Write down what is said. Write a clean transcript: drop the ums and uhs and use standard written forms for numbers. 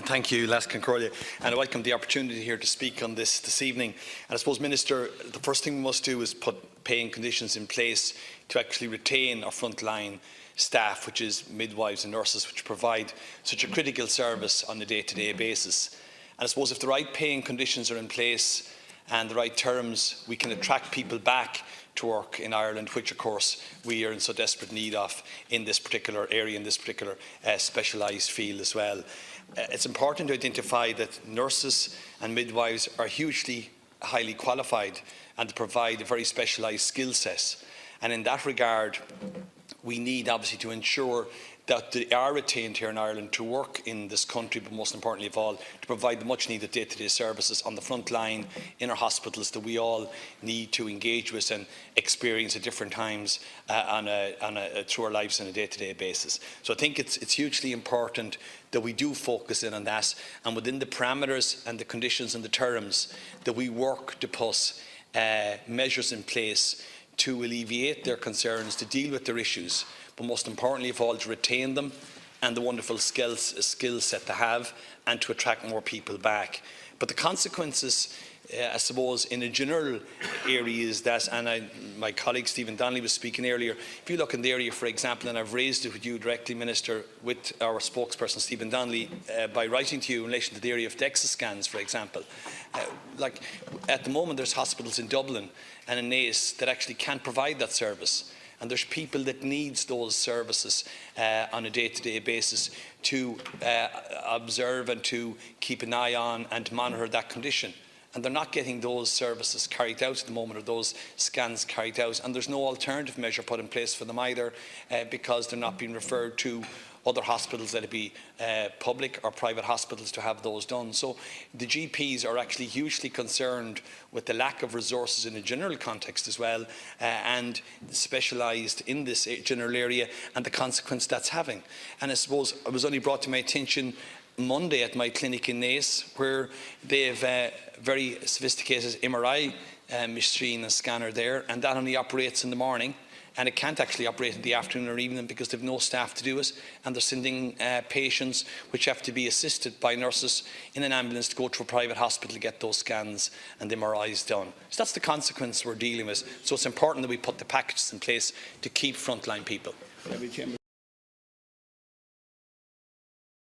Thank you, Lascan Corlia, and I welcome the opportunity here to speak on this evening. And I suppose, Minister, the first thing we must do is put paying conditions in place to actually retain our frontline staff, which is midwives and nurses, which provide such a critical service on a day-to-day basis. And I suppose if the right paying conditions are in place and the right terms, we can attract people back to work in Ireland, which of course we are in so desperate need of in this particular area, in this particular specialised field as well. It's important to identify that nurses and midwives are hugely highly qualified and provide a very specialised skill set. And in that regard, we need obviously to ensure that they are retained here in Ireland to work in this country, but most importantly of all, to provide the much needed day-to-day services on the front line in our hospitals that we all need to engage with and experience at different times through our lives on a day-to-day basis. So I think it's hugely important that we do focus in on that, and within the parameters and the conditions and the terms that we work to put measures in place to alleviate their concerns, to deal with their issues, but most importantly of all, to retain them and the wonderful skill set they have, and to attract more people back. But the consequences, I suppose, in a general area is that, and my colleague Stephen Donnelly was speaking earlier, if you look in the area, for example, and I've raised it with you directly, Minister, with our spokesperson Stephen Donnelly, by writing to you in relation to the area of DEXA scans, for example. Like at the moment, there's hospitals in Dublin and in Naas that actually can't provide that service. And there's people that needs those services on a day-to-day basis to observe and to keep an eye on and to monitor that condition. And they're not getting those services carried out at the moment, or those scans carried out, and there's no alternative measure put in place for them either, because they're not being referred to other hospitals, that it be public or private hospitals, to have those done. So the GPs are actually hugely concerned with the lack of resources in a general context as well, and specialised in this general area, and the consequence that's having. And I suppose it was only brought to my attention Monday at my clinic in Naas, where they have a very sophisticated MRI machine and scanner there, and that only operates in the morning, and it can't actually operate in the afternoon or evening because they've no staff to do it, and they're sending patients which have to be assisted by nurses in an ambulance to go to a private hospital to get those scans and MRIs done. So that's the consequence we're dealing with. So it's important that we put the packages in place to keep frontline people.